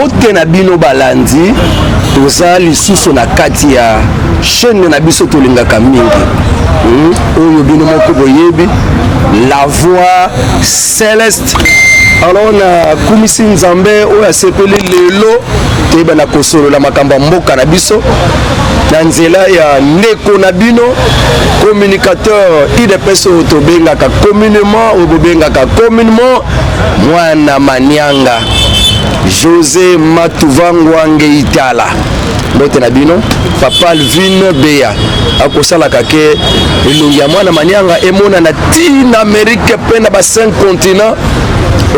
Mbote na bino balandi toza lisusu na kati ya chaîne na biso tolingaka mingi. Oyo bino moko boyebi la voix céleste. Alors na kumisi nzambe oyo asepeli lelo teba na kosolo la makambo mboka na biso na nzela ya ndeko na bino communicateur IDPS tobengaka communément mwana Manianga José Matuvangwange Itala mbote na bino papa Alvin Beya akosala kake elongi ya mwana Manianga emona na tina Amérique pe na ba 5 continents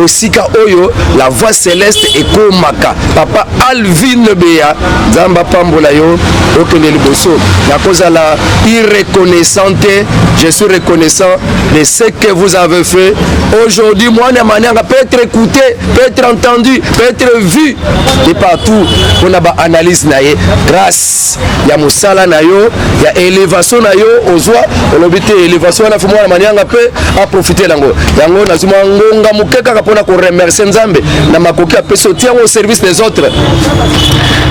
osika oyo la voix céleste ekomaka papa Alvin Beya nzamba pambola yo okende liboso na kozala irreconnaissante. Je suis reconnaissant de ce que vous avez fait aujourd'hui. Mwana Manianga peut être écouté, peut être entendu, peut être vu de partout. On a ba analyse naie grâce ya musala na yo ya élévation na yo ozwa olobité élévation na Mwana Manianga peut a profiter lango yango na zuma ngonga mukeka kapona ko remercier nzambe na makoki a soutien au service des autres.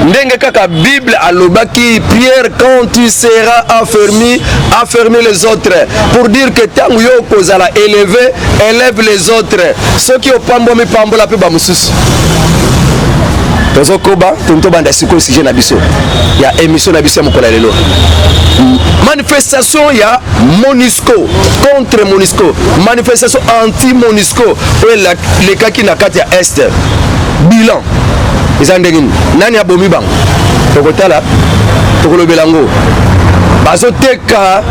Ndenge kaka Bible alobaki Pierre, quand tu seras affermi les autres, pour dire que tant yo kozala élevé, élève les autres. Ceux qui ont pambo mi pambo la pe ba mususu. Tozo koba tonto banda siko sujet na biso. Ya émission na biso mokola lelo. Manifestation ya Monusco contre Monusco, manifestation anti Monusco les cas qui na kati ya Est. Bilan. Izandengin nani abomi bang. Tokotala tokolobelango. Bazoteka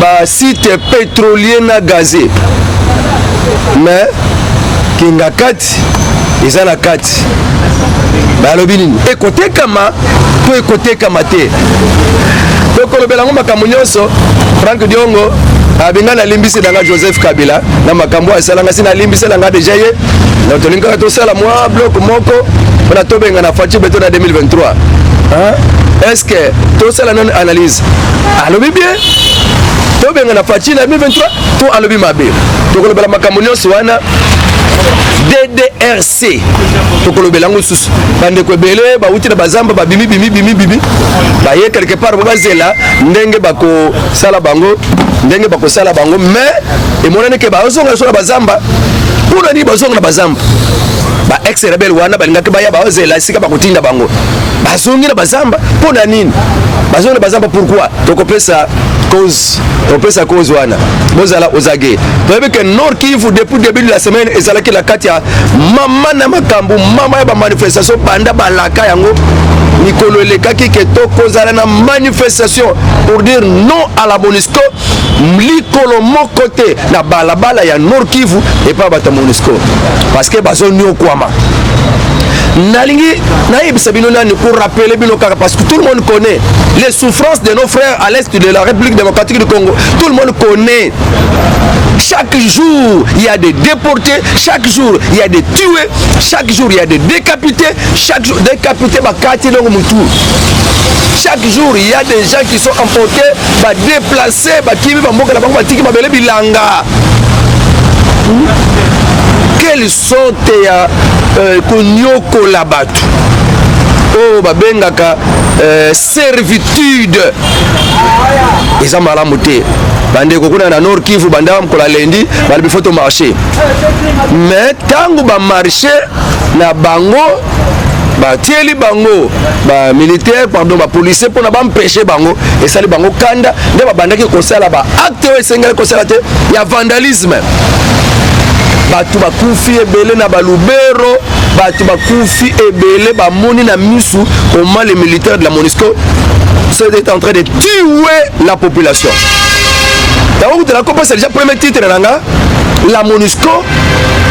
ba site pétrolier na gazé. Mais kinga kati izana kati. Balobini ekoteka ma to ekoteka mate. Tokolobelango makambo nyonso Frank Diongo abinga na limbisi danga Joseph Kabila na makambo asalanga sina limbisi langa déjà ye na tolinga to sala moi bloc moko na tobenga na fachi beto na 2023. Est-ce que tout ça la non analyse alobi bien tobenga na fachi na 2023 to alobi mabe tokolobela makambo nyonso wana DDRC tokolobelango susu bande ko belé ba uti na bazamba ba bimi ba ye quelque part ba zela ndenge bako sala bango mais et monane ke ba ozonga so na bazamba puna ni bazonga na bazamba ba ex rebel wana balingaka ba ya ba zela sika ba kutinda bango bazongi na bazamba puna nini bazonga na bazamba pourquoi tokopesa cause wana bozala ozage toyebi que Nord Kivu depuis le début de la semaine ezalaki la kati ya mama na makambo mama ya ba manifestation banda balaka yango Nikolo elekaki ke tokozala na manifestation pour dire non à la Monusco likolo mokote na balabala ya Nord Kivu et pas bata Monusco parce que bazoni okwama Nalingi naïb bino nani pour rappeler bino kaka parce que tout le monde connaît les souffrances de nos frères à l'est de la République démocratique du Congo. Tout le monde connaît. Chaque jour, il y a des déportés, chaque jour, il y a des tués, chaque jour, il y a des décapités, chaque jour, décapités, chaque jour, il y a des gens qui sont emportés, déplacés, quels sont tes konyoko labatu? Oh, babengaka servitude. Ils ont mal à monter. Bande kokuna na Nord Kivu banda mkola lendi bali photo marché. Mais tangu ba marché na bango ba tieli bango ba militaire pardon ba policier pour na ba empêcher bango et sali bango kanda nde ba bandaki kosala ba acte esengeli kosala te ya vandalisme. Batu bakufi ebele na balubero batu bakufi ebele ba moni na misu comment les militaires de la Monusco sont en train de tuer la population. D'abord tu la comprends, c'est déjà le premier titre la Monusco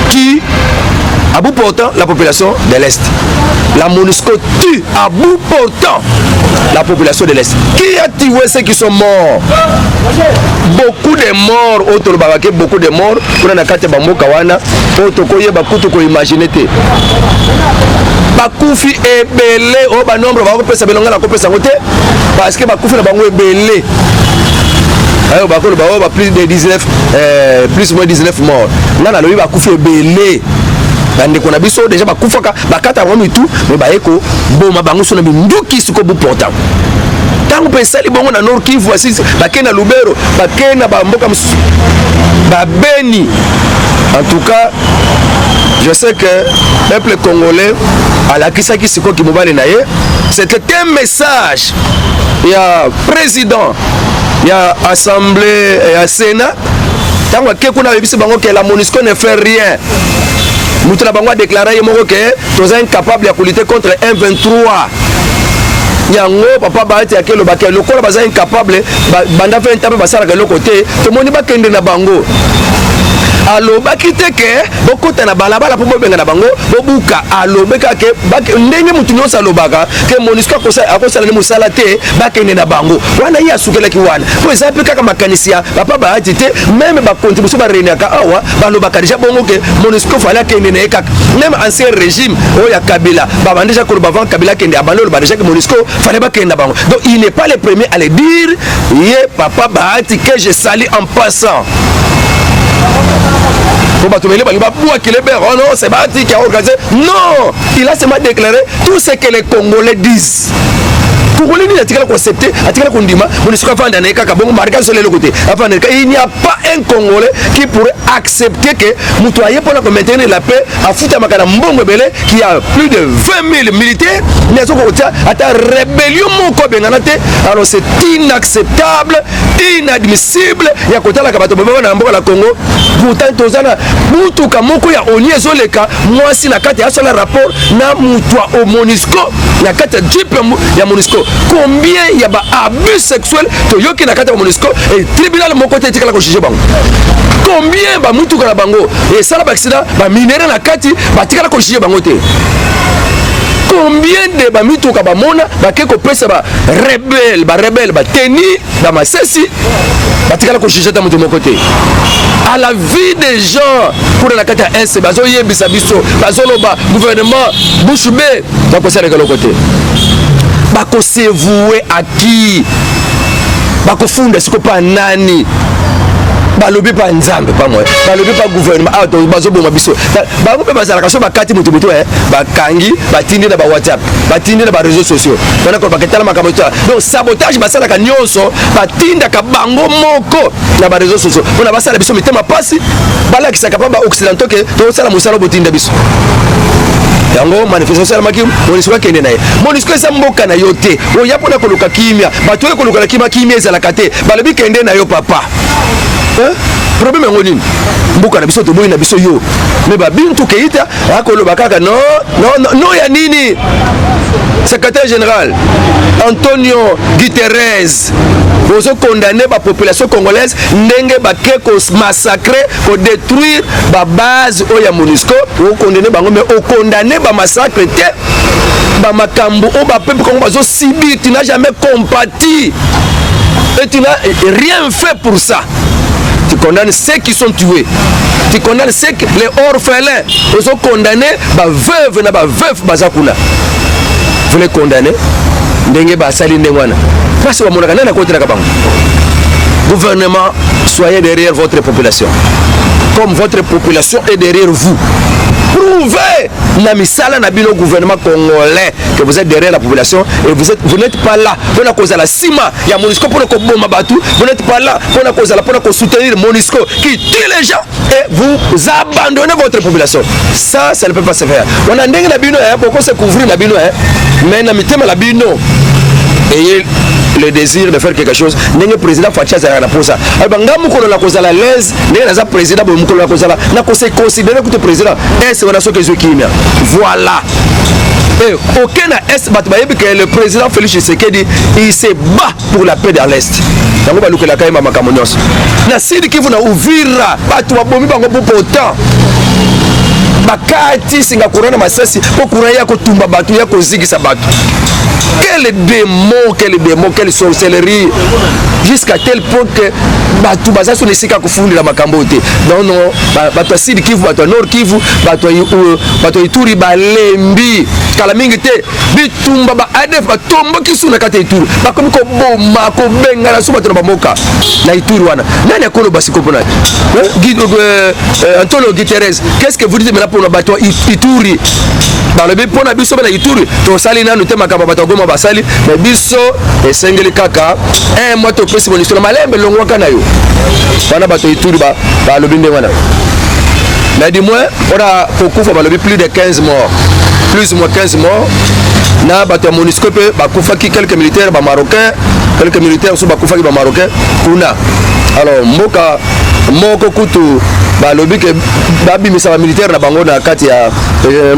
qui à bout portant la population de l'Est. La Monusco tue à bout portant la population de l'Est. Qui a tué ceux qui sont morts? Beaucoup de morts, autres babake, beaucoup de morts. Pour la carte bambo kawana, autres koye bakuto ko imaginer te. Bakufi ebele, oh ba nombre ba ko pesa belonga la ko pesa ngote parce que bakufi na bango ebele. Ayo bakolo ba plus de 19 plus ou moins 19 morts. Nana lobi bakufi ebele. bande ko na biso déjà bakufaka bakata ngami tout mais baeko boma bango sona binduki siko bu portant tango pensali bongo na Nord Kivu asisi bakena Lubero bakena bamboka babeni. En tout cas, je sais que le peuple congolais à la kisaki siko ki mobile naye, c'était un message. Il y a président, il y a assemblée, il y a Sénat. Tant que la MONUSCO ne fait rien. Nous avons déclaré que nous sommes incapables de lutter contre M23. Yango papa baati ya kelo bakelo lokola baza incapable banda fait ntape basala ke lokote to moni ba kende na bango alo bakite ke bokota na balabala po bobenga na bango bobuka alo beka ke ndenge mutu nyonso alobaka ke MONUSCO akosala ne musala te bakende na bango wana ya sukela ki wana po ezape kaka makanisia papa baati te même ba contribution ba renaka awa balobaka déjà bongo ke MONUSCO fala kende na ekaka même ancien régime oya Kabila ba déjà ko ba avant Kabila kende abandonne ba déjà que MONUSCO fallait pas qu'il y ait. Donc il n'est pas le premier à le dire. Papa Bahati que je salue en passant. Oh non, c'est Bahati qui a organisé. Non, il a seulement déclaré tout ce que les Congolais disent. Il n'y a pas un Congolais qui pourrait accepter que Moutouaye pour maintenir la paix à Fouta qui a plus de 20 000 militaires. Alors c'est inacceptable, inadmissible. Il y a côté la Congo. Pourtant, moi si na kati ya sur le rapport na Moutouaye au MONUSCO, na kati ya MONUSCO. Combien il y a abus sexuel to yoki na kata MONUSCO et tribunal mon côté tikala ko juger bango. Combien ba mutu kana bango et ça la accident ba minere na kati ba tikala ko juger bango te. Combien de ba mutu ka ba mona ba ke ko pesa ba rebelle ba teni ba masesi ba tikala ko juger ta mutu mon côté. À la vie des gens pour la kata S bazo yebisa biso bazo loba gouvernement bouche bée ba ko sala de côté. Bako se vouer à qui? Bako funda siko pa nani? Balobi pa nzambe pa moi. Balobi pa gouvernement. Ah to bazo bo mabiso. Ba mo pe bazala kaso ba kati mutu mutu ba kangi, ba tindi na ba WhatsApp, ba tindi na ba réseaux sociaux. Bana ko ba ketala makamoto. Donc sabotage ba sala ka nyonso, ba tinda ka bango moko na ba réseaux sociaux. Bona ba sala biso mitema pasi, bala ki saka pa ba occidentaux ke to sala musala bo tinda biso. Yango manifestation maki MONUSCO kende naye MONUSCO esa mboka na yo te oya pona koluka kimia bato koluka na kimia ezala kate balobi kende na yo papa problème ngo nini mboka na biso to boyi na biso yo mais ba bintu keita akoloba kaka non ya nini secrétaire général Antonio Guterres vous condamné la population congolaise ndenge ba keko massacrer ko détruire ba base oya MONUSCO vous condamné bango mais au condamné ba massacre te ba makambo o ba peuple congo bazo subir tu n'as jamais compati et tu n'as rien fait pour ça. Tu condamnes ceux qui sont tués. Tu condamnes ceux qui, les orphelins. Ils sont condamnés, bah veuve na bah veuve bazakuna. Vous les condamnez. Ndenge ba sali ndengwana. Parce que mon gars na côté na kabang. Gouvernement, soyez derrière votre population. Comme votre population est derrière vous. Prouvez na misala na bino gouvernement congolais que vous êtes derrière la population et vous n'êtes pas là pour la cause à la cima il y a MONUSCO pour le bomba batou vous n'êtes pas là pour la cause à la pour soutenir MONUSCO qui tue les gens et vous abandonnez votre population. Ça ne peut pas se faire. On a ndenge na bino pourquoi se couvrir na bino mais na mitema la bino ayez le désir de faire quelque chose. N'est président Fatia Zara pour ça. Abanga mukolo la cause à la l'aise, n'est la président bo mukolo la cause à la na conseil considéré que le président est voilà ce que je qui voilà. Et aucun est batbayebi que le président Félix Tshisekedi il se bat pour la paix dans l'est. Tango ba lukela kaima makamonyos. Na sidi kivu na Uvira batu babomi bango pour autant. Bakati singa kurana masasi pour kuraya ko tumba batu ya ko zigisa batu. Quel démon, quelle sorcellerie. Jusqu'à tel point que tout baza sur les sika kufundi la makambote. Non, bato sidi kivu, bato nord kivu, bato ituri balembi. kala mingi te bitumba ba ADF batomba kisuna kata Ituri bakomi ko boma ko benga na suba to ba moka na Ituri wana nani akolo basiko pona Antonio Guterres qu'est-ce que vous dites maintenant pour na bato Ituri balobi pona biso na Ituri to sali nanu te makaba bato goma basali mais biso esengeli kaka un mois to pesi bonito na malembe longwa kana yo wana bato Ituri balobi nde wana. Mais du moins, on a plus de 15 morts. Plus ou moins 15 morts. Na bato MONUSCO pe bakufaki quelques militaires marocains, quelques militaires sous bakufaki marocains kuna. Alors mboka moko kutu balobi ke babi misaba militaire na bango na kati ya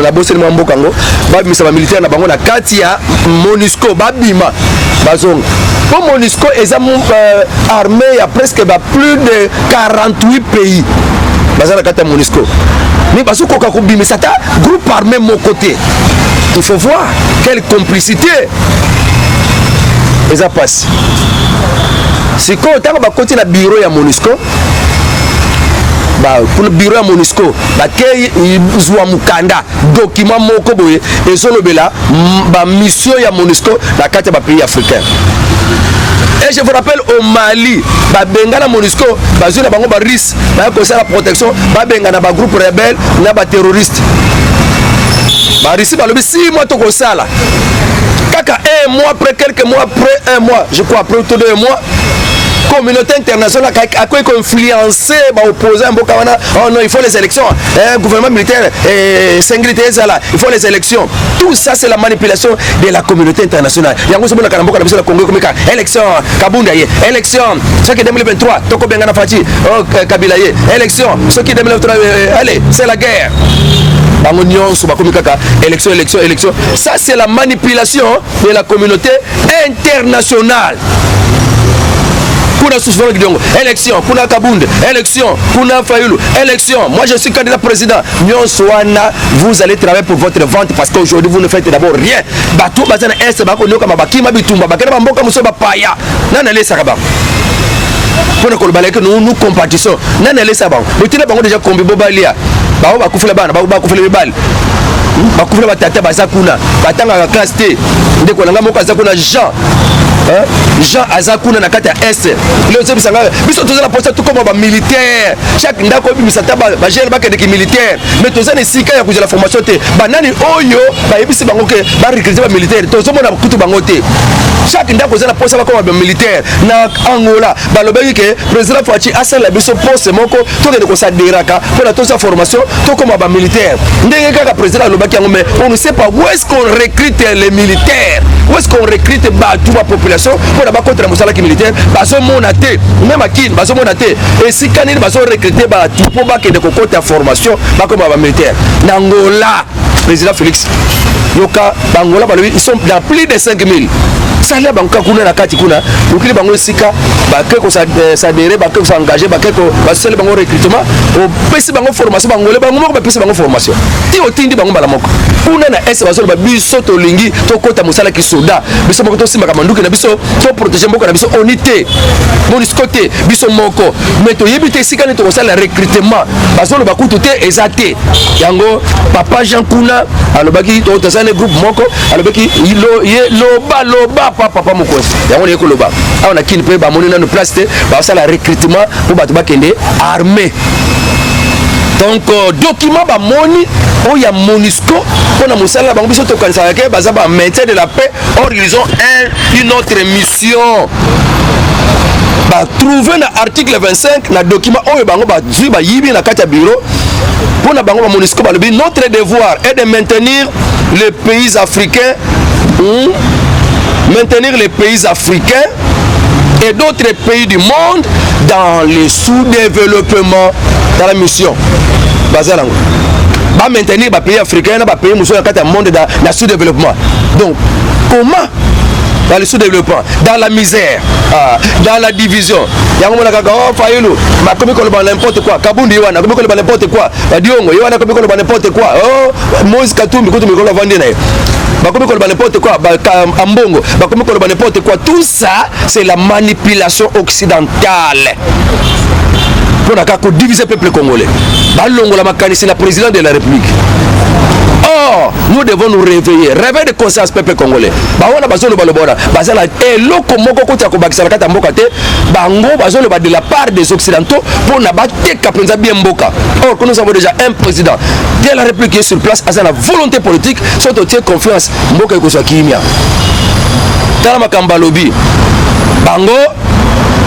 na bosse ni mboka ngo babi misaba militaire na bango na kati ya MONUSCO babima bazong. Pour MONUSCO ils ont armé il y a presque plus de 48 pays. Bazana kata MONUSCO. Mais parce que quand mais ça groupe armé mon côté. Il faut voir quelle complicité. Et ça passe. C'est quand on va continuer le bureau à MONUSCO. Pour le bureau à MONUSCO, il y a mukanda document moko boye et solobela ba mission ya MONUSCO la carte ba pays africain. Et je vous rappelle au Mali, Bengana MONUSCO, Bazuna Bango Baris, la protection, Bengana ba groupe rebelle, na ba terroriste. Barisi balobi 6 mois to sala. Kaka 1 mois après quelques mois après 1 mois, je crois après autour de 1 mois. Communauté internationale a quoi influencer opposants oh non il faut les élections gouvernement militaire sécurité zala il faut les élections tout ça c'est la manipulation de la communauté internationale yango so bona kanamboka na biso la Congo comme élection Kabunda ye élection ce qui 2023 toko benga na Fati Kabila ye élection ce qui 2023 allez c'est la guerre bango nyonso bakomi kaka élection ça c'est la manipulation de la communauté internationale. Kuna Sousfano Kidiongo, élection, Kuna Kabunde, élection, Kuna Fayoulou, élection. Moi je suis candidat président. Nyon Soana, vous allez travailler pour votre vente parce qu'aujourd'hui vous ne faites d'abord rien. Batou Bazana Est, Bako Nyoka Mabakima Bitumba, Bakana Mboka Musoba Paya. Nanale Sakaba. Pour nous compatissons. Nanale Sabang. Vous avez déjà combi Bobalia. Bao Bakoufle Ban, Bao Bakoufle Bal. Bakoufle Batata Bazakuna, Batanga Kaste, Ndekolanga Moka Zakuna Jean. Jean Azakuna na kati ya Est. Leo zebi sanga biso tozala poste tout comme ba militaire. Chaque ndako bisata ba jeune ba ke militaire. Mais tozana sika ya kuzela formation te. Banani oyo ba yebisi bango ke ba recruter ba militaire. Tozomona kutu bango te. Chaque ndako zala poste ba comme ba militaire. Na Angola ba lobeki ke président Fachi asala biso poste moko to ke ko sa deraka pour la toza formation to comme ba militaire. Ndenge kaka président lobaki yango mais on ne sait pas où est-ce qu'on recrute les militaires. Où est-ce qu'on recrute ba toute la population pour la contre la moussalaki militaire baso monaté même à qui baso monaté et si kanini baso recruter ba tipo ba ke de côté de formation ba comme ba militaire n'Angola président Félix yoka bangola ba ils sont dans plus de 5000 ça là banka kuna na kati kuna ukili bango sika ba ke ko s'adhérer ba ke s'engager ba ke ko ba sel bango recrutement au pesi bango formation bangola bango moko ba pesi bango formation ti otindi bango bala moko kuna na ese baso ba biso to lingi to kota moussalaki soda biso moko to simba kamanduki na biso to protéger moko na biso onité MONUSCO te biso moko mais to yebite sika ne to sala recrutement baso lo bakutu te ezate yango papa Jean Kuna alobaki to tazane groupe moko alobaki loba papa moko yango ne ko loba awana kini pe ba moni na place te ba sala recrutement pour bato bakende armée. Donc document ba moni o ya MONUSCO pour na musala bango biso to kanisa ke baza ba maintien de la paix. Or ils ont une autre mission. Ba trouver na article 25 na document o bango ba zui ba yibi na kati ya bureau pour na bango ba MONUSCO ba lobi notre devoir est de maintenir les pays africains et d'autres pays du monde dans le sous-développement dans la mission. Bazalango. Va maintenir les pays africains, les pays musulmans dans le monde dans le sous-développement. Donc, comment dans le sous-développement, dans la misère, dans la division. Il y a un moment où Fayulu, ma comme n'importe quoi, Kabundi Yoana, comme n'importe quoi, Diongo, Yoana comme n'importe quoi, oh, Moïse Katumbi, comme Vandine. N'importe quoi, Ambongo, comme n'importe quoi, tout ça c'est la manipulation occidentale pour diviser le peuple congolais. Balongo la makani c'est la présidente de la République. Or, nous devons nous réveiller. Réveil de conscience, peuple congolais. On a besoin de balobora. Et l'oko moko kota kobakisa la kata mboka te. Bango besoin de la part des occidentaux pour n'abattre kapenza bien mboka. Or, que nous avons déjà un président de la République qui est sur place, à la volonté politique, soit au tiers confiance. Mboka ikoso kimia. Tala makamba lobby. Bango.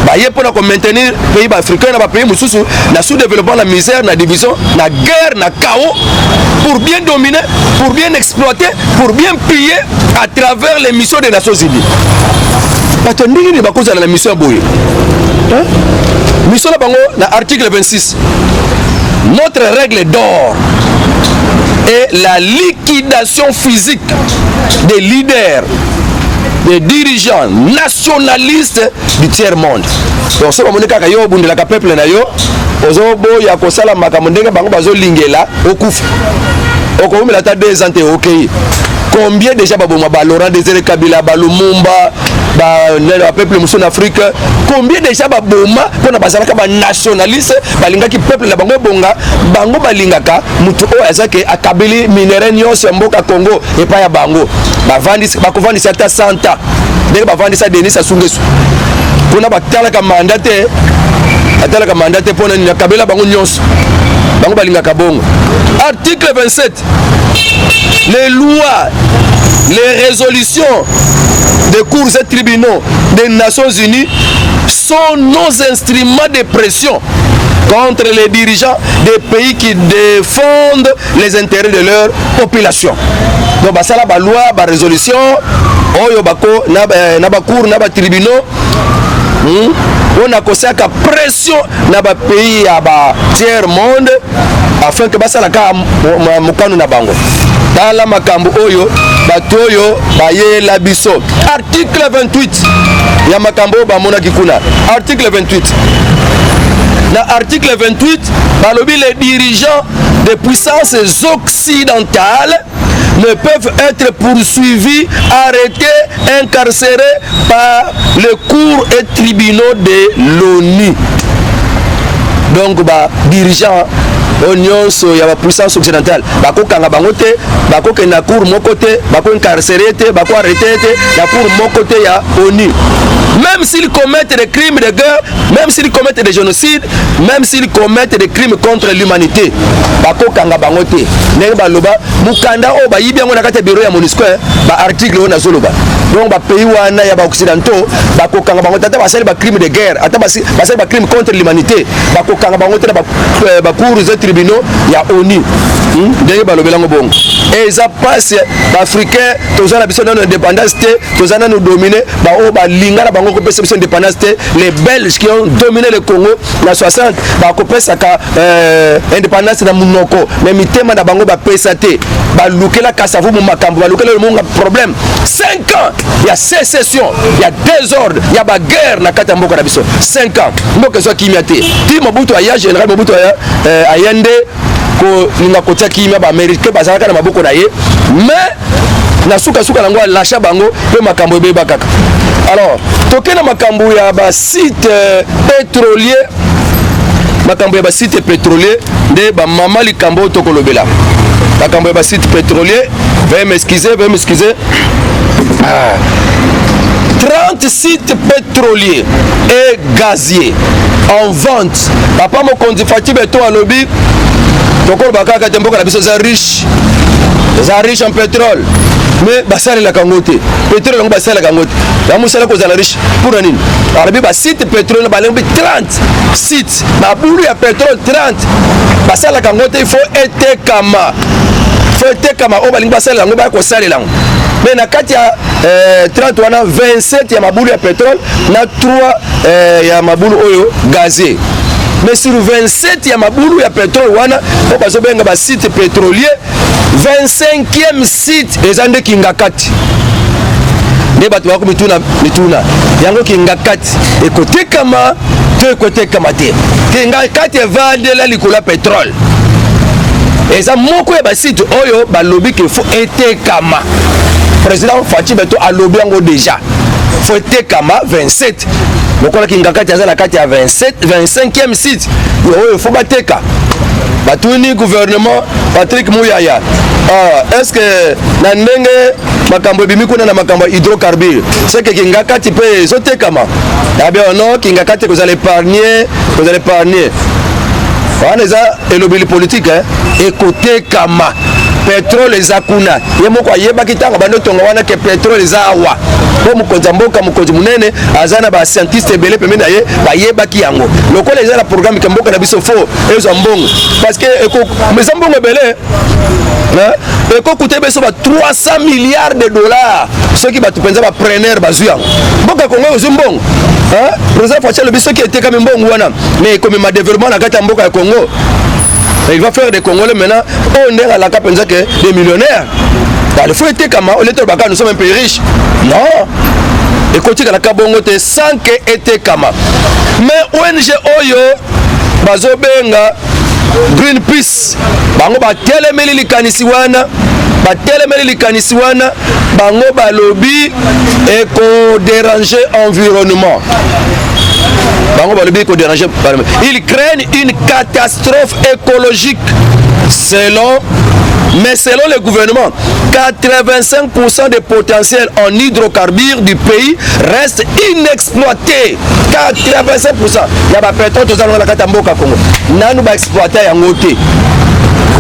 Baye pour maintenir les pays africains, les pays mususu, na sous-développement, la misère, la division, la guerre, la chaos, pour bien dominer, pour bien exploiter, pour bien piller à travers les missions des Nations Unies. Parce que nous avons la mission Boye. Mission Bango, l'article 26. Notre règle d'or est la liquidation physique des leaders, des dirigeants nationalistes du tiers-monde. Donc, si vous avez un peuple, vous avez combien déjà Laurent Désiré Kabila, Lumumba, le peuple en Afrique, combien déjà Boma, qu'on a pas nationaliste, balingaki peuple la bango bonga, bango balingaka, mutu o ezake akabili minéraux nyonso mboka Congo et pas ya bango. Bavandi certains santa. Dès que bavandi ça Denis Sassou-Nguesso. Pour na batala ka mandaté, atala ka mandaté pour na kabila bango nyonso. Bango balingaka bongo. Article 27. Les lois, les résolutions des cours et tribunaux des Nations Unies sont nos instruments de pression contre les dirigeants des pays qui défendent les intérêts de leur population. Donc, ça la loi, la résolution, na cours, na tribunaux, on a causé la pression dans les pays tiers monde afin que ça la mukanu na bango. Dans la makambo oyo batoyo baye la biso. Article 28 ya makambo ba mona kikuna. Article 28. Dans l'article 28, les dirigeants des puissances occidentales ne peuvent être poursuivis, arrêtés, incarcérés par les cours et tribunaux de l'ONU. Donc, dirigeants il y a la puissance occidentale. Bako kanga bangote, bako ke na cour mon côté, bako incarcéré, bako arrêté, la cour mon côté ya ONU. Même s'ils commettent des crimes de guerre, même s'ils commettent des génocides, même s'ils commettent des crimes contre l'humanité, bako kanga bangote. Nenge baloba mukanda o ba yibi ngo nakate bureau ya MONUSCO ba article on azoloba. Donc ba pays wana ya ba occidentaux bako kanga bangote ata basali ba crime de guerre, ata basali ba crime contre l'humanité, bako kanga bangote ba cour de tribunaux, il y a ONU. Et ça passe, les Africains, tous les gens de l'indépendance, tous les gens nous dominent, les Belges qui ont dominé le Congo, la 60, indépendance de Mounoko, mais mitema na bango ba PSAT, ba lukela kasavu mu makambo, ba lukela le monde problème. 5 ans, il y a sécession, il y a désordre, il y a ba guerre na kata mboka na biso. 5 ans. Mboka so kimiate. Ti Mobutu aya général Mobutu aya ko ninga kotia kimia ba américain bazalaka na maboko na ye mais na suka nango lâcha bango pe makambo ebeba kaka. Alors tokena makambo ya ba site pétrolier, makambo ya ba site pétrolier de ba mama likambo tokolobela makambo ya ba site pétrolier. Veuillez m'excuser. 30 sites pétroliers et gaziers en vente. Papa Mokondi Fati Beto à lobby. Tokol Bakaka Temboka la biso za riche en pétrole. Mais basale la kangote. Pétrole on basale la kangote. La musala ko za riche pour anine. Arabi ba site pétrole ba lembi 30 sites. Ba boulu ya pétrole 30. Basale la kangote il faut être kama. Fete kama o balinga basale la ngoba ko sale lango. Mais na kati ya 30 wana 27 ya mabulu ya pétrole na 3 ya mabulu oyo gazier. Mais sur 27 ya mabulu ya pétrole wana po bazo benga ba site pétrolier 25e site ezande kingakati. Ne bato bako mituna yango kingakati ekotekama to ekotekama te. Kingakati evandela likolo ya pétrole. Eza moko ya ba site oyo ba lobby ke faut etekama. Président Fati Beto a lobby yango déjà. Faut etekama 27. Donc on a kingakati azala kati ya 27 25e site. Yo faut bateka. batuni gouvernement Patrick Mouyaya est-ce que na ndenge makambo bimi kuna na makambo hydrocarbures c'est que kingakati pe zotekama bien non kingakati vous allez épargner on est et le politique écoutez kama pétrole ezakuna yemo kwa yeba kitanga bando tonga wana ke pétrole ezawa bo mukonza mboka mukonzi munene azana ba scientiste belé pemena ye ba yeba ki yango lokola ezala programme ke mboka na biso fo ezo mbongo parce que eko mezambongo belé eko coûter beso ba 300 milliards de dollars ceux qui ba tupenza ba preneur bazuya mboka Congo ezo mbongo président Facha le biso qui était comme mbongo wana mais comme ma développement na kata mboka ya Congo. Il va faire des Congolais maintenant, on est à la cap des millionnaires. Il faut être comme nous sommes un pays riche. Non. Et quand la Kabongo sans que était comme. Mais ONG Oyo, Bazobenga, Greenpeace, Bango Batelemeli Likanisiwana, Bango Balobi, éco-déranger environnement. Ils craignent une catastrophe écologique selon le gouvernement. 85% des potentiels en hydrocarbures du pays restent inexploités. 85%. Il y a pas pétrole dans la Katamboka Congo. Nous va exploiter en côté.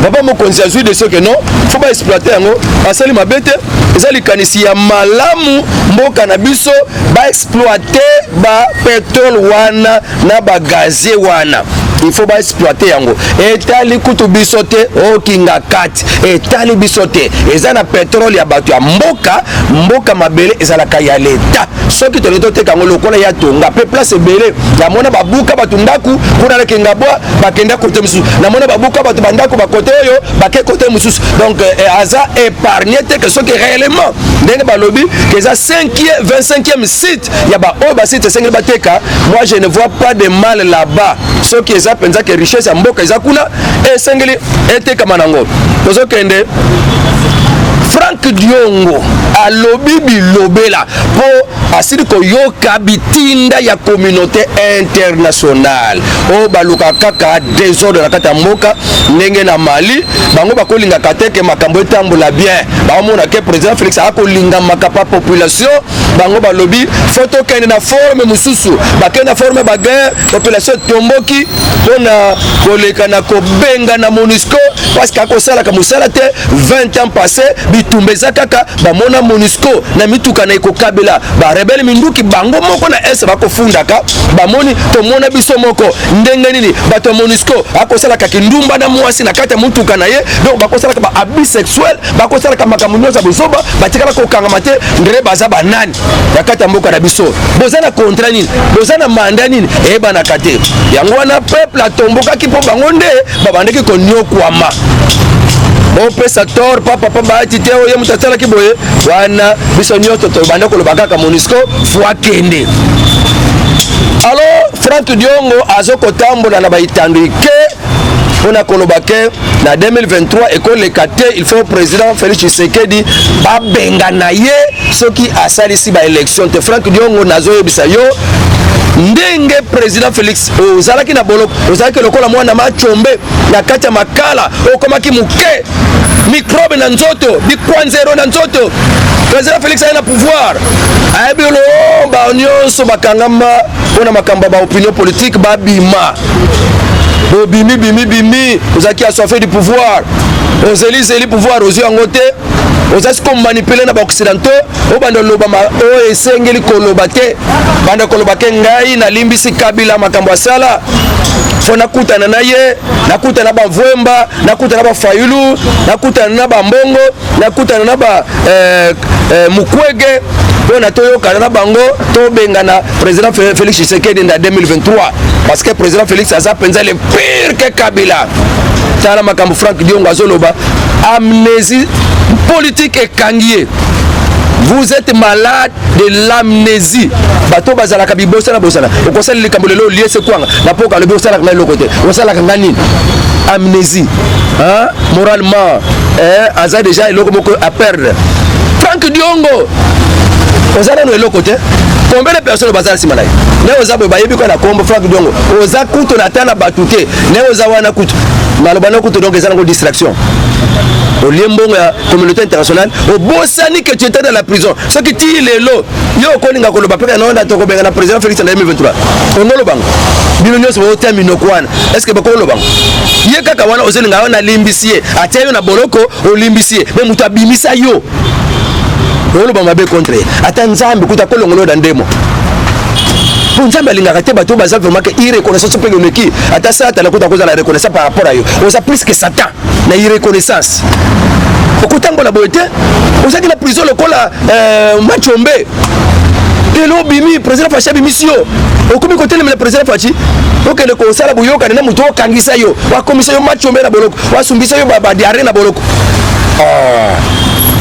Papa mo conscience de ce que non, faut pas exploiter ngo asali mabete ezali kanisi ya malamu mboka na biso ba exploiter ba pétrole wana na ba gazier wana. Il faut pas exploiter yango. Etali kutu bisote o kinga kati. Etali bisote ezana pétrole ya batu ya mboka mabele ezala kaya leta. Soki to leto te kango lokola ya tonga pe place belé. Ya mona babuka batu ndaku kuna le kinga boa bakenda côté mususu. Na mona babuka batu bandaku ba côté yo baké côté mususu. Donc aza épargné te que soki réellement ndenge balobi que za 25e site ya ba o ba site sengeli bateka. Moi je ne vois pas de mal là-bas. Soki eza penza que richesse ya mboka eza kuna e sengeli eteka manango. Tozo kende Frank Diongo alobi bilobela po asili ko yoka bitinda ya communauté internationale o baluka kaka désordre na kata mboka ndenge na Mali bango bakolinga kateke makambo etambola bien baomona ke président Félix akolinga makapa population bango balobi photo kende na forme mususu bakenda forme baguerre population tomboki pona koleka na kobenga na MONUSCO parce qu'akosala ka musala te 20 ans passé bitumbeza kaka bamona MONUSCO na mituka na ekokabela ba rebelle minduki bango moko na est bakofundaka bamoni tomona biso moko ndenge nini bato MONUSCO akosala ka kindumba na mwasi na kata mutuka na ye donc bakosala ka ba abus sexuel bakosala ka makamunyo za bozoba batikala ko kanga mate ndre baza banani ya kata mboka na biso bozana contrat nini bozana mandat nini e bana kate yango wana peuple atomboka ki po bango nde babandeki ko nyokwama opesa tor papa baati te oye mutatala kiboye wana biso nyoto to banda ko lobaka MONUSCO fois kende. Alors Frank Diongo azokotambola na baitandike pona kolobake na 2023 école kate il faut président Félix Tshisekedi babenga na ye soki asalisi ba élection te Frank Diongo nazo yebisa yo ndenge président Félix ozalaki na boloko ozalaki lokola mwana machombe na kati ya makala okomaki muke microbe na nzoto bikwanzero na nzoto président Félix a na pouvoir ayebilo ba nyonso bakangama pona makamba ba opinion politique babima bimi ozaki assoiffé du pouvoir aux élis pouvoir aux yeux en côté aux as comme manipuler na ba occidentaux o bando lobama o esengeli kolobate bando kolobake ngai na limbisi Kabila makambo asala fona kutana na ye nakutana ba Vwemba nakutana ba Fayulu nakutana na ba Mbongo nakutana na ba Mukwege pona toyoka na bango to benga na président Félix Tshisekedi en 2023 parce que président Félix a penza le pire que Kabila tala makambo Frank Diongo azoloba amnésie politique et kangier. Vous êtes malade de l'amnésie. Bato bazala kabibosa na bosana. Okosala le kambolelo lié c'est quoi? Na poka le bosala na l'autre côté. Osala kangani. Amnésie. Hein? Moralement, aza déjà eloko moko à perdre. Frank Diongo. Osala no eloko côté. Combien de personnes bazala simalai? Ne oza ba yebi ko na kombo Frank Diongo. Oza kuto na tana batute. Ne oza wana kuto. malobana ko donc ezana ko distraction au liembo ya communauté internationale au bosani que tu étais dans la prison ce qui ti lelo yo ko linga ko loba peka na onda to ko benga na président Félix en 2023 ngolo bango bino nyos bo termino kwana est-ce que bako loba ye kaka wana ozelinga wana limbisie atayo na boloko olimbisie me mutu abimisa yo ngolo bango be contre ata nzambe kuta ko longolo da ndemo pour nzambe alingaka te bato baza vraiment que irreconnaissance pe niki ata ça ta la kuta koza la reconnaissance par rapport à yo oza plus que Satan na irreconnaissance okutango la boete ozaki na prison lokola Machombe lelo bimi président Fachi bimisio okumi kotelema le président Fachi okele ko sala buyoka na mutu okangisa yo wa komisa yo Machombe na boloko wa sumbisa yo ba diarrhée na boloko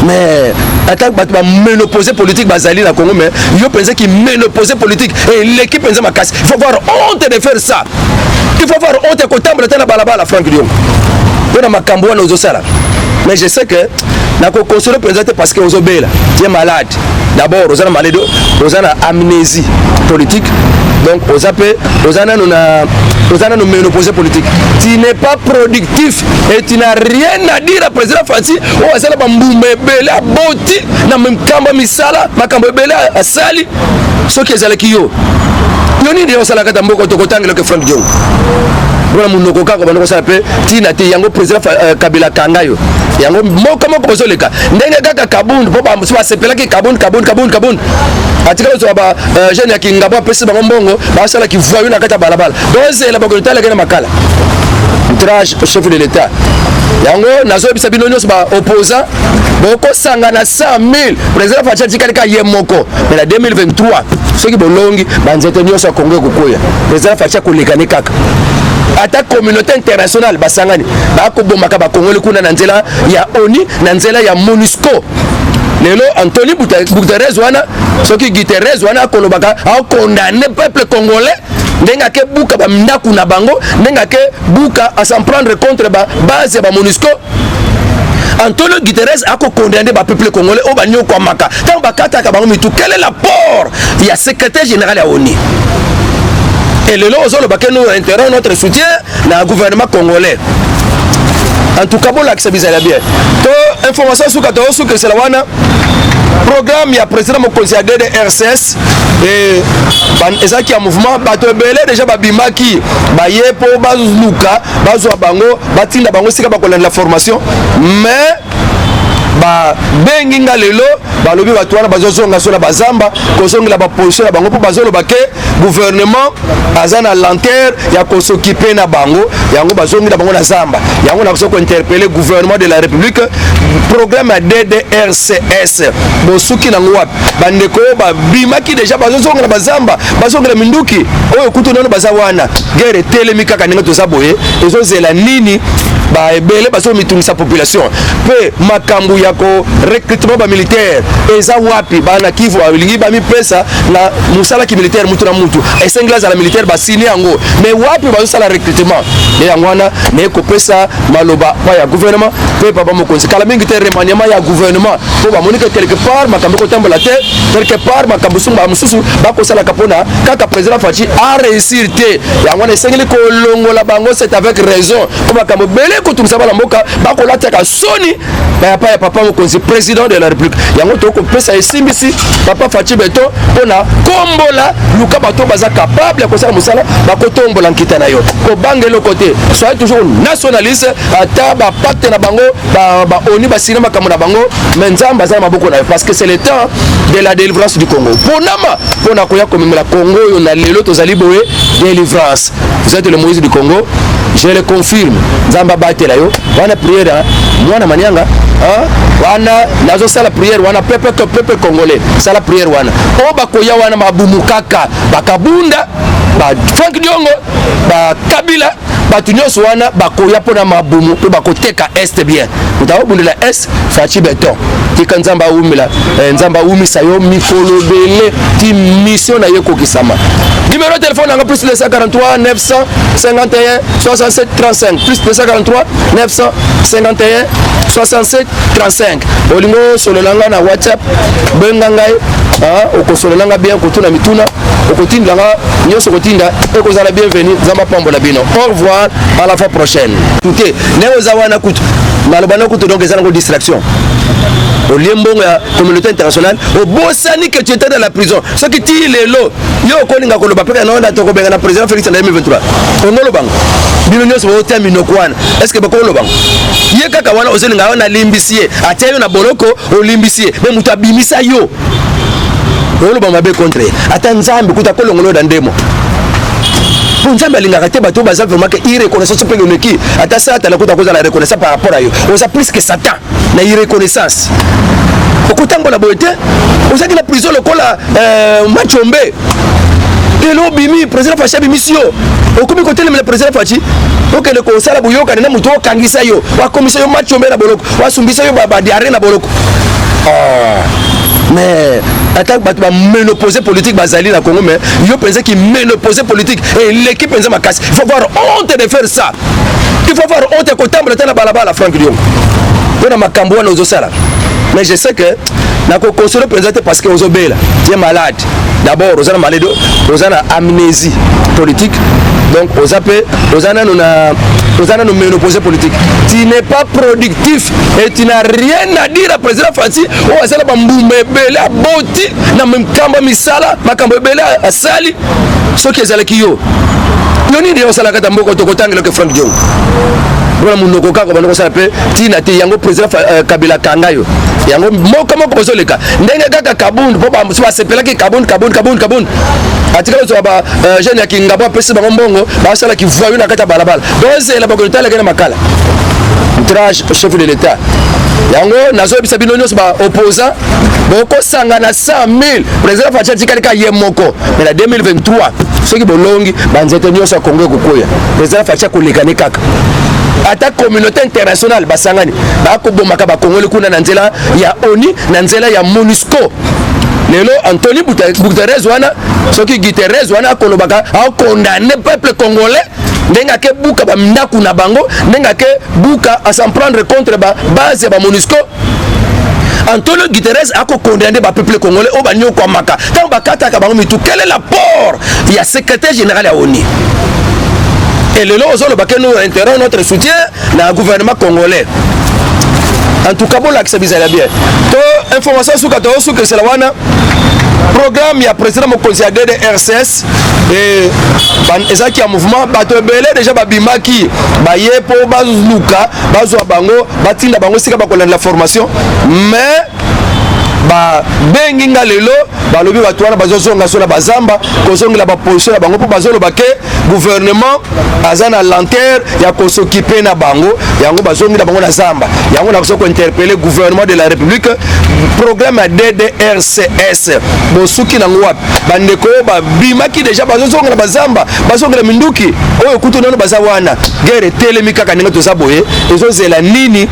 mais attaque ba ménopause politique bazali na Congo mais yo pensez qu'il ménopause politique et l'équipe pense ma casse il faut avoir honte de faire ça il faut avoir honte ko tambla tana balabala Franck Dion on a makambo na ozosala mais je sais que na ko consoler présenté parce que ozobela tu es malade d'abord ozana malade ozana amnésie politique donc ozana nous ménopause politique tu n'es pas productif et tu n'as rien à dire à président Fati o azala bambumbe bela boti na mkamba misala makambo bela asali ce qui ezala kiyo yoni ndio sala kata mboko tokotangelo ke Franck Dion bona munoko kako banoko sala pe tina te yango président Kabila kangayo yango moko kozoleka ndenge kaka kabundu po ba musuba sepela ki kabundu atikalo to ba jeune ya kingaba pesi bango mbongo ba sala ki voyou na kata balabala donc c'est la bakolita la kana makala outrage au chef de l'état yango nazo bisa bino nyos ba opposant boko sanga na 100,000 président Fachi tikalika yemoko mais la 2023 ceux qui bolongi banzete nyos ya Congo kokoya président Fachi kolekane kaka ata communauté internationale basangani bako bomaka ba Congolais kuna na nzela ya ONU na nzela ya MONUSCO lelo Anthony Guterres wana soki Guterres wana kolobaka a condamné peuple congolais ndenga ke buka ba ndaku na bango ndenga ke buka à s'en prendre contre ba base ya ba MONUSCO Antonio Guterres a condamné le peuple congolais au banyo kwa maka tant bakata ka bango mitu quel est l'apport il y a secrétaire général à ONU et le lot aux baké nous intérêt notre soutien dans le gouvernement congolais en tout cas bon là que ça bizarre bien to information sur que c'est la wana programme il y a président mon conseiller de RCS et ça qui a mouvement bato belé déjà babimaki baye po bazuka bazwa bango batinda bango sika bakola la formation mais ba benginga lelo balobi bato wana bazozonga sola bazamba kozongela ba position na bango po bazolo bake gouvernement azana lenteur ya kosokipe na bango yango bazongela bango na zamba yango na ko interpeller gouvernement de la République programme DDRCS bosuki na ngwa bandeko ba bimaki déjà bazozongela bazamba bazongela minduki oyo kutu nono bazawana guerre telemi kaka ninga to saboye ezozela nini ba ebele baso mitungisa population pe makambu ya ko recrutement ba militaire eza wapi bana Kivu alingi ba mi pesa na musala ki militaire mutu na mutu esengla za la militaire ba sini yango mais wapi ba sala recrutement ne yangwana ne ko pesa maloba pa ya gouvernement pe papa mokonzi kala mingi te remaniement ya gouvernement po ba monika quelque part makambu ko tambola te quelque part makambu sumba mususu ba ko sala kapona kaka président Fachi a réussir te yangwana esengli ko longola bango c'est avec raison ko makambu bele ko tumsa bala mboka ba ko lataka soni ba ya papa mokonzi président de la République yango to ko pesa esimbisi papa Fachi beto pona kombola luka bato baza capable ko sala musala ba ko tombola nkita na yo ko bangelo côté soyez toujours nationaliste ata ba pacte na bango ba oni ba cinéma comme na bango menzamba za maboko na parce que c'est le temps de la délivrance du Congo ponama pona ko ya komimela Congo yo na lelo to zali boye délivrance vous êtes le Moïse du Congo je le confirme nzamba batela yo wana prière mwana manianga wana nazo sala prière wana peuple congolais sala prière wana o bakoya wana mabumu kaka bakabunda ba Franck Diongo ba Kabila batu nyonso wana bakoya pona mabumu pe bakoteka est bien utabundela est Fachi beton tika nzamba umila nzamba umisa yo mikolo bele ti mission na yeko kisama numéro de téléphone en plus de 143 951 67 35 plus de 143 951 67 35 olingo sololanga na WhatsApp benga ngai okosololanga bien kutuna mituna okotinda nga nyonso kotinda ekozala bienvenue nzamba pambola bino. Au revoir, à la fois prochaine. Écoutez, néo wana kutu malobana kutu donc ezana ko distraction. Au liembongo ya communauté internationale au bosani que tu étais dans la prison. Ce qui ti lelo yo kolinga ko loba peka na to ko benga na président Félix en 2023. Ongolo bang. Bino nyonso bo termino kwana. Est-ce que bako lo bang? Ye kaka wana ozelinga wana limbisie. Atia yo na boloko o limbisie. Mais muta bimisa yo. Ongolo bang mabe contre. Ata nzambe kuta ko longolo dandemo. Pour nzambe alingaka te bato baza vraiment que irreconnaissance pe neki. Ata ça ta la kuta ko za la reconnaissance par rapport à yo. On a plus que Satan na irreconnaissance. Okutango la boete. Osaki la prison lokola Machombe. Lelo bimi président Fachi bimisio. Okomi côté le président Fachi. OK le kosala buyoka na muto kangisa yo. Wa komisa yo Machombe na boloko. Wa sumbisa yo ba diaré na boloko. Mais attaque ba ménopause politique bazali na Congo mais yo pensez qui ménopause politique et l'équipe pense ma casse. Il faut avoir honte de faire ça. Il faut avoir honte ko tambola tana balabala Franck Lyon. On a makambo wana ozosala. Mais je sais que na ko consoler président parce que ozobela, tu es malade. D'abord, ozana malade, ozana amnésie politique. Donc ozana nous ménopause politique. Tu n'es pas productif et tu n'as rien à dire à président Fanti. O azala bambumbe bela boti na mkamba misala, makambo bela asali. Ce qui est kiyo. Yoni ndio sala kata mboko tokotangelo ke Franck Dion. Voilà mon nokoka ko banoko sala pe tina te yango président Kabila kangayo. Yango moko bozoleka. Ndenge kaka kabundu po ba musu asepela ki kabundu. Atikalo so ba jeune ya kingaba pesi bango mbongo ba sala ki voyou na kata balabala. Donc c'est la bakolita la kana makala. Outrage au chef de l'État. Yango nazo bisa bino nyonso ba opposant boko sanga na 100,000 président Fachi tikali ka yemoko mais la 2023 ceux qui bolongi banzete nyonso Congo kokoya président Fachi kolekane kaka ata communauté internationale basangani bako bomaka ba Congolais kuna na nzela ya ONU na nzela ya MONUSCO. Lelo Anthony Guterres wana soki Guterres wana kolobaka a condamner peuple congolais ndenga ke buka ba ndaku na bango ndenga ke buka à s'en prendre contre ba base ba MONUSCO. Antonio Guterres a condamné le peuple congolais au banyo kwa maka. Tant bakata ka bango mitu quel est l'apport? Il y a secrétaire général à ONU. Et le lot le baké nous interrompt notre soutien dans le gouvernement congolais. En tout cas bon là que ça bizarre bien. To information sur que c'est la wana programme il y a président mon conseiller de RCS et ezaki ya mouvement bato belé déjà babimaki bayepo bazuka bazwa bango batinda bango sika bakola la formation mais ba bengi nga lelo balobi bato wana bazozonga sola bazamba kozongela ba position bango po bazolo bake gouvernement azana lanter ya kosokipe na bango yango bazongela bango na zamba yango na ko interpeller gouvernement de la République programme ya DDRCS bosuki na ngwa bandeko ba bimaki déjà bazozongela bazamba bazongela minduki oyo kutu nono bazawana guerre telemi kaka ninga tozaboye ezozela nini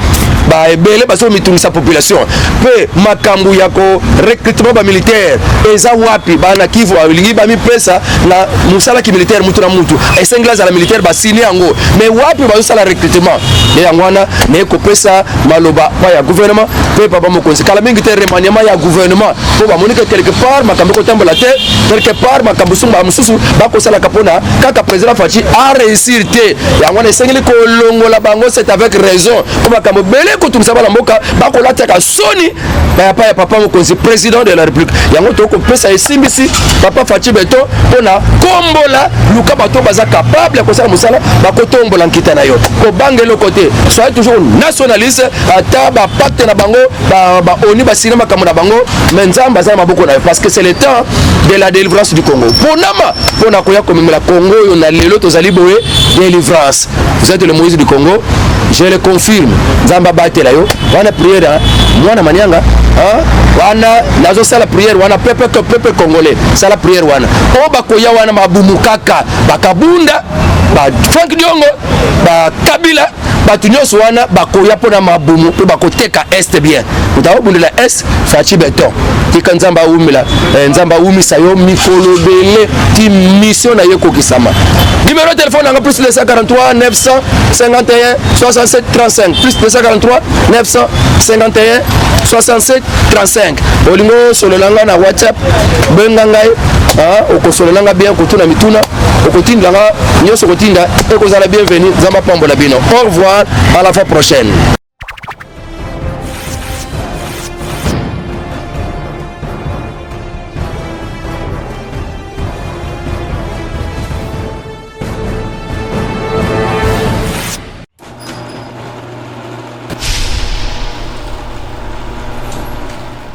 ba ebele baso mitungisa population pe makambu yako recrutement ba militaire eza wapi bana Kivu alingi ba mi pesa na musala ki militaire mutu na mutu esengla za la militaire ba sini yango mais wapi ba sala recrutement et yangwana ne ko pesa maloba pa ya gouvernement pe papa mokonzi kala mingi te remaniement ya gouvernement po ba monika quelque part makambu ko tambola te quelque part makambu sumba mususu ba ko sala kapona kaka président Fachi a réussir te yangwana esengli ko longola bango c'est avec raison ko makambu bele ko tumsaba la mboka ba ko lataka soni ba ya papa mokonzi président de la République yango to ko pesa esimbisi papa Fachi beto pona kombola luka bato baza capable ko sala musala ba ko tombola nkita na yo ko bangelo côté soyez toujours nationaliste ata ba pacte na bango ba oni ba sinema comme na bango mais nzamba za maboko na parce que c'est le temps de la délivrance du Congo ponama pona ko ya komemela Congo yo na lelo tozali boye délivrance vous êtes le Moïse du Congo je le confirme nzamba batela yo wana prière mwana manianga wana nazo sala prière wana peuple congolais sala prière wana o bakoya wana mabumu kaka bakabunda ba Franck Diongo ba Kabila batu nyonso wana bakoya pona mabumu pe bakoteka est bien utaobundela est Fachi beton tika nzamba umila nzamba umisa yo mikolobele ti mission na yeko kisama. Numéro de téléphone nanga plus 243 951 67 35 plus 243 951 67 35. Olingo sololanga na WhatsApp benga ngai okosololanga bien kutuna mituna okotinda nga nyoso kotinda ekozala bienvenue nzamba pambo na bino. Au revoir, à la fois prochaine.